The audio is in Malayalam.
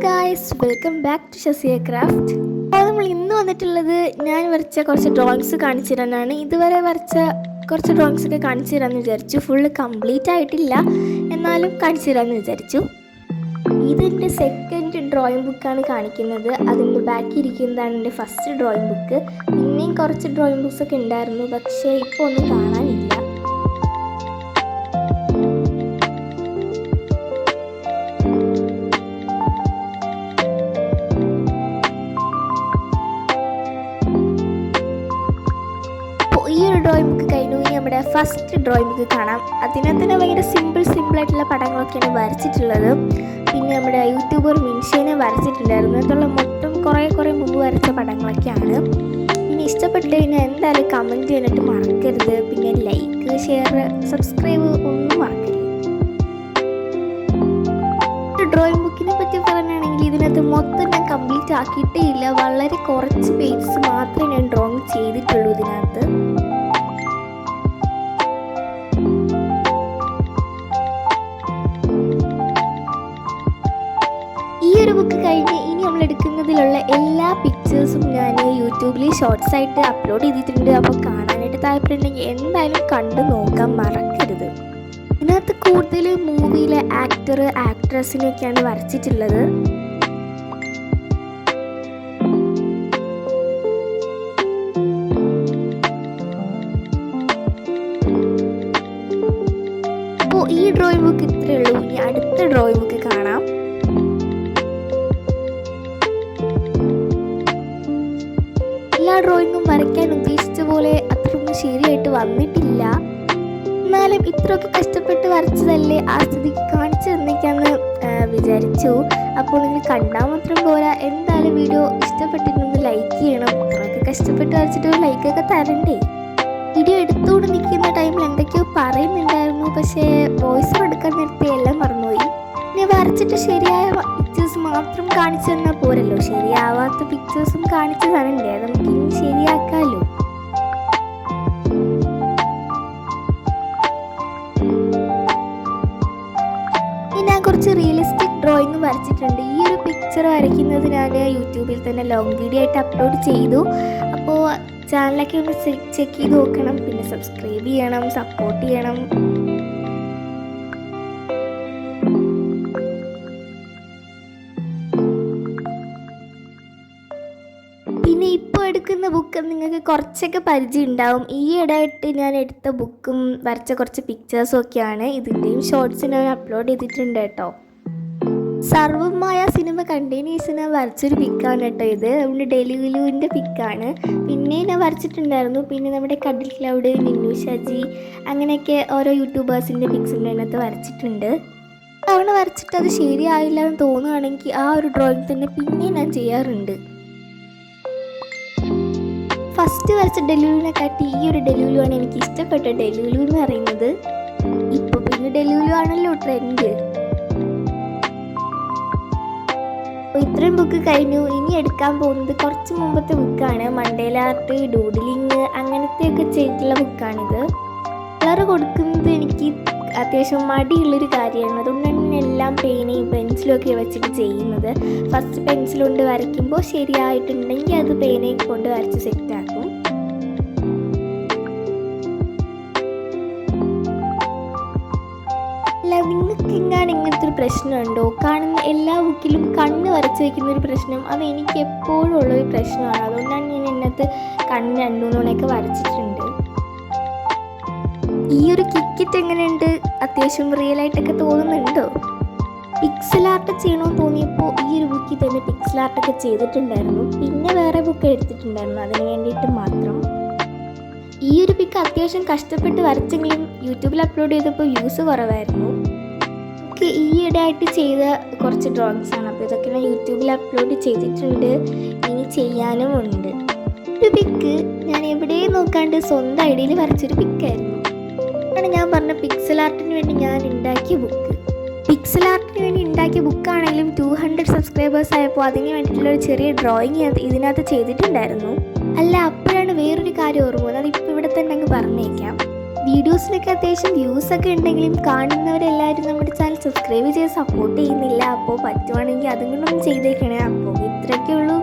Guys, welcome back to Shazia craft. അപ്പോൾ നമ്മൾ ഇന്ന് വന്നിട്ടുള്ളത് ഞാൻ വരച്ച കുറച്ച് ഡ്രോയിങ്സ് കാണിച്ചു തരാനാണ്. ഇതുവരെ വരച്ച കുറച്ച് ഡ്രോയിങ്സ് ഒക്കെ കാണിച്ചു തരാമെന്ന് വിചാരിച്ചു. ഫുള്ള് കംപ്ലീറ്റ് ആയിട്ടില്ല, എന്നാലും കാണിച്ചു തരാമെന്ന് വിചാരിച്ചു. ഇതെൻ്റെ സെക്കൻഡ് ഡ്രോയിങ് ബുക്കാണ് കാണിക്കുന്നത്. അതിൻ്റെ ബാക്കി ഇരിക്കുന്നതാണ് എൻ്റെ ഫസ്റ്റ് ഡ്രോയിങ് ബുക്ക്. പിന്നെയും കുറച്ച് ഡ്രോയിങ് ബുക്സ് ഒക്കെ ഉണ്ടായിരുന്നു, പക്ഷേ ഇപ്പോൾ ഒന്നും കാണാനില്ല. ഈ ഒരു ഡ്രോയിങ് ബുക്ക് കഴിഞ്ഞു. ഇനി നമ്മുടെ ഫസ്റ്റ് ഡ്രോയിങ് ബുക്ക് കാണാം. അതിനകത്ത് തന്നെ ഭയങ്കര സിമ്പിളായിട്ടുള്ള പടങ്ങളൊക്കെയാണ് വരച്ചിട്ടുള്ളത്. പിന്നെ നമ്മുടെ യൂട്യൂബർ മിൻഷേനെ വരച്ചിട്ടുണ്ടായിരുന്നു. അതുള്ള മൊത്തം കുറേ മുമ്പ് വരച്ച പടങ്ങളൊക്കെയാണ്. ഇനി ഇഷ്ടപ്പെട്ട് കഴിഞ്ഞാൽ എന്തായാലും കമൻറ്റ് ചെയ്യാനായിട്ട് മറക്കരുത്. പിന്നെ ലൈക്ക്, ഷെയർ, സബ്സ്ക്രൈബ് ഒന്നും മറക്കരുത്. ഡ്രോയിങ് ബുക്കിനെ പറ്റി പറയുകയാണെങ്കിൽ ഇതിനകത്ത് മൊത്തം ഞാൻ കംപ്ലീറ്റ് ആക്കിയിട്ടേ ഇല്ല. വളരെ കുറച്ച് പേജസ് മാത്രമേ ഞാൻ ഡ്രോയിങ് ചെയ്തിട്ടുള്ളൂ ഇതിനകത്ത്. ഈ ഒരു ബുക്ക് കഴിഞ്ഞ് ഇനി നമ്മൾ എടുക്കുന്നതിലുള്ള എല്ലാ പിക്ചേഴ്സും ഞാൻ യൂട്യൂബിൽ ഷോർട്സ് ആയിട്ട് അപ്ലോഡ് ചെയ്തിട്ടുണ്ട്. അപ്പോൾ കാണാനായിട്ട് താല്പര്യമുണ്ടെങ്കിൽ എന്തായാലും കണ്ടു നോക്കാൻ മറക്കരുത്. ഇതിനകത്ത് കൂടുതൽ മൂവിയിലെ ആക്ടർ, ആക്ട്രസിനെയൊക്കെയാണ് വരച്ചിട്ടുള്ളത്. അപ്പോൾ ഈ ഡ്രോയിങ് ബുക്ക് ഇത്രയേ ഉള്ളൂ. ഇനി അടുത്ത ഡ്രോയിങ് ബുക്ക് കാണാം. എല്ലാ ഡ്രോയിങ്ങും വരയ്ക്കാൻ ഉദ്ദേശിച്ച പോലെ അത്രയൊന്നും ശരിയായിട്ട് വന്നിട്ടില്ല. എന്നാലും ഇത്രയൊക്കെ കഷ്ടപ്പെട്ട് വരച്ചതല്ലേ, ആ സ്ഥിതിക്ക് കാണിച്ചു തന്നിക്കാന്ന് വിചാരിച്ചു. അപ്പോൾ നിങ്ങൾ കണ്ടാൽ മാത്രം പോരാ, എന്തായാലും വീഡിയോ ഇഷ്ടപ്പെട്ടിട്ടൊന്ന് ലൈക്ക് ചെയ്യണം. ഇത്രയൊക്കെ കഷ്ടപ്പെട്ട് വരച്ചിട്ട് ഒരു ലൈക്കൊക്കെ തരണ്ടേ. വീഡിയോ എടുത്തുകൊണ്ട് നിൽക്കുന്ന ടൈമിൽ എന്തൊക്കെയോ പറയുന്നുണ്ടായിരുന്നു, പക്ഷേ വോയിസ് എടുക്കാൻ നേരത്തെ എല്ലാം മറന്നുപോയി. ഇനി വരച്ചിട്ട് ശരിയായ പിക്ചേഴ്സ് മാത്രം കാണിച്ചു തന്നാൽ പോരല്ലോ, ശരിയാവാത്ത പിക്ചേഴ്സും കാണിച്ചു തരണ്ടേ. അത് നമുക്ക് ഇനി ശരിയാക്കാമല്ലോ. ഞാൻ കുറച്ച് റിയലിസ്റ്റിക് ഡ്രോയിങ് വരച്ചിട്ടുണ്ട്. ഈ ഒരു പിക്ചർ വരയ്ക്കുന്നത് ഞാൻ യൂട്യൂബിൽ തന്നെ ലോങ് വീഡിയോ ആയിട്ട് അപ്ലോഡ് ചെയ്തു. അപ്പോൾ ചാനലൊക്കെ ഒന്ന് ചെക്ക് ചെയ്ത് നോക്കണം. പിന്നെ സബ്സ്ക്രൈബ് ചെയ്യണം, സപ്പോർട്ട് ചെയ്യണം. പിന്നെ ഇപ്പോൾ എടുക്കുന്ന ബുക്ക് നിങ്ങൾക്ക് കുറച്ചൊക്കെ പരിചയം ഉണ്ടാവും. ഈ ഇടയായിട്ട് ഞാൻ എടുത്ത ബുക്കും വരച്ച കുറച്ച് പിക്ചേഴ്സും ഒക്കെയാണ്. ഇതിൻ്റെയും ഷോർട്സ് ഞാൻ അപ്ലോഡ് ചെയ്തിട്ടുണ്ട് കേട്ടോ. സർവമായ സിനിമ കണ്ടതിന് ശേഷം ഞാൻ വരച്ചൊരു പിക്കാണ് കേട്ടോ ഇത്. നമ്മുടെ ഡെലുവിൻ്റെ പിക്കാണ്. പിന്നെ ഞാൻ വരച്ചിട്ടുണ്ടായിരുന്നു. പിന്നെ നമ്മുടെ കടൽ ക്ലൗഡ്, നിന്നു ഷാജി, അങ്ങനെയൊക്കെ ഓരോ യൂട്യൂബേഴ്സിൻ്റെ പിക്സിൻ്റെ അതിനകത്ത് വരച്ചിട്ടുണ്ട്. തവണ വരച്ചിട്ട് അത് ശരിയായില്ല എന്ന് തോന്നുകയാണെങ്കിൽ ആ ഒരു ഡ്രോയിങ് തന്നെ പിന്നെ ഞാൻ ചെയ്യാറുണ്ട്. ഫസ്റ്റ് വരച്ച ഡെലുലുവിനെ കാട്ടി ഈ ഒരു ഡെലുലു ആണ് എനിക്ക് ഇഷ്ടപ്പെട്ട ഡെലുലു എന്ന് പറയുന്നത്. ഇപ്പോൾ പിന്നെ ഡെലുലു ആണല്ലോ ട്രെൻഡ്. അപ്പോൾ ഇത്രയും ബുക്ക് കഴിഞ്ഞു. ഇനി എടുക്കാൻ പോകുന്നത് കുറച്ച് മുമ്പത്തെ ബുക്കാണ്. മണ്ടേല ആർട്ട്, ഡൂഡിലിങ് അങ്ങനത്തെയൊക്കെ ചെയ്തിട്ടുള്ള ബുക്കാണിത്. കളർ കൊടുക്കുന്നത് എനിക്ക് അത്യാവശ്യം മടിയുള്ളൊരു കാര്യമാണ്. അതുകൊണ്ടാണ് ഞാൻ എല്ലാം പേനയും പെൻസിലും ഒക്കെ വെച്ചിട്ട് ചെയ്യുന്നത്. ഫസ്റ്റ് പെൻസിൽ കൊണ്ട് വരയ്ക്കുമ്പോൾ ശരിയായിട്ടുണ്ടെങ്കിൽ അത് പേനയും കൊണ്ട് വരച്ച് സെറ്റാക്കും. അല്ല, നിങ്ങൾക്ക് എങ്ങാണ് ഇങ്ങനത്തെ ഒരു പ്രശ്നമുണ്ടോ? കാണുന്ന എല്ലാ ബുക്കിലും കണ്ണ് വരച്ച് വയ്ക്കുന്ന ഒരു പ്രശ്നം, അത് എനിക്ക് എപ്പോഴും ഉള്ളൊരു പ്രശ്നമാണ്. അതുകൊണ്ടാണ് ഞാൻ ഇതിനകത്ത് കണ്ണ് 2-3 തവണയൊക്കെ വരച്ചിട്ടുണ്ട്. ഈ ഒരു കിറ്റ് എങ്ങനെയുണ്ട്? അത്യാവശ്യം റിയലായിട്ടൊക്കെ തോന്നുന്നുണ്ടോ? പിക്സൽ ആർട്ട് ചെയ്യണമെന്ന് തോന്നിയപ്പോൾ ഈ ഒരു ബുക്കിൽ തന്നെ പിക്സൽ ആർട്ടൊക്കെ ചെയ്തിട്ടുണ്ടായിരുന്നു. പിന്നെ വേറെ ബുക്ക് എടുത്തിട്ടുണ്ടായിരുന്നു അതിന് വേണ്ടിയിട്ട് മാത്രം. ഈ ഒരു പിക്ക് അത്യാവശ്യം കഷ്ടപ്പെട്ട് വരച്ചെങ്കിലും യൂട്യൂബിൽ അപ്ലോഡ് ചെയ്തപ്പോൾ വ്യൂസ് കുറവായിരുന്നു. എനിക്ക് ഈയിടെയായിട്ട് ചെയ്ത കുറച്ച് ഡ്രോയിങ്സ് ആണ്. അപ്പോൾ ഇതൊക്കെ ഞാൻ യൂട്യൂബിൽ അപ്ലോഡ് ചെയ്തിട്ടുണ്ട്, ഇനി ചെയ്യാനും ഉണ്ട്. ഒരു പിക്ക് ഞാൻ എവിടെയും നോക്കാണ്ട് സ്വന്തം ഐഡിയയിൽ വരച്ചൊരു പിക്കായിരുന്നു. ആണ് ഞാൻ പറഞ്ഞ പിക്സൽ ആർട്ടിന് വേണ്ടി ഞാൻ ഉണ്ടാക്കിയ ബുക്ക്. പിക്സൽ ആർട്ടിന് വേണ്ടി ഉണ്ടാക്കിയ ബുക്കാണെങ്കിലും 200 സബ്സ്ക്രൈബേഴ്സ് ആയപ്പോൾ അതിന് വേണ്ടിയിട്ടുള്ളൊരു ചെറിയ ഡ്രോയിങ് ഇതിനകത്ത് ചെയ്തിട്ടുണ്ടായിരുന്നു. അല്ല, അപ്പോഴാണ് വേറൊരു കാര്യം ഓർമ്മ വന്നത്. അതിപ്പോൾ ഇവിടെ തന്നെ അങ്ങ് പറഞ്ഞേക്കാം. വീഡിയോസിനൊക്കെ അത്യാവശ്യം വ്യൂസൊക്കെ ഉണ്ടെങ്കിലും കാണുന്നവരെല്ലാവരും നമ്മുടെ ചാനൽ സബ്സ്ക്രൈബ് ചെയ്ത് സപ്പോർട്ട് ചെയ്യുന്നില്ല. അപ്പോൾ പറ്റുവാണെങ്കിൽ അതും കൂടെ ഒന്ന് ചെയ്തേക്കണേ. അപ്പോൾ ഇത്രയൊക്കെ ഉള്ളൂ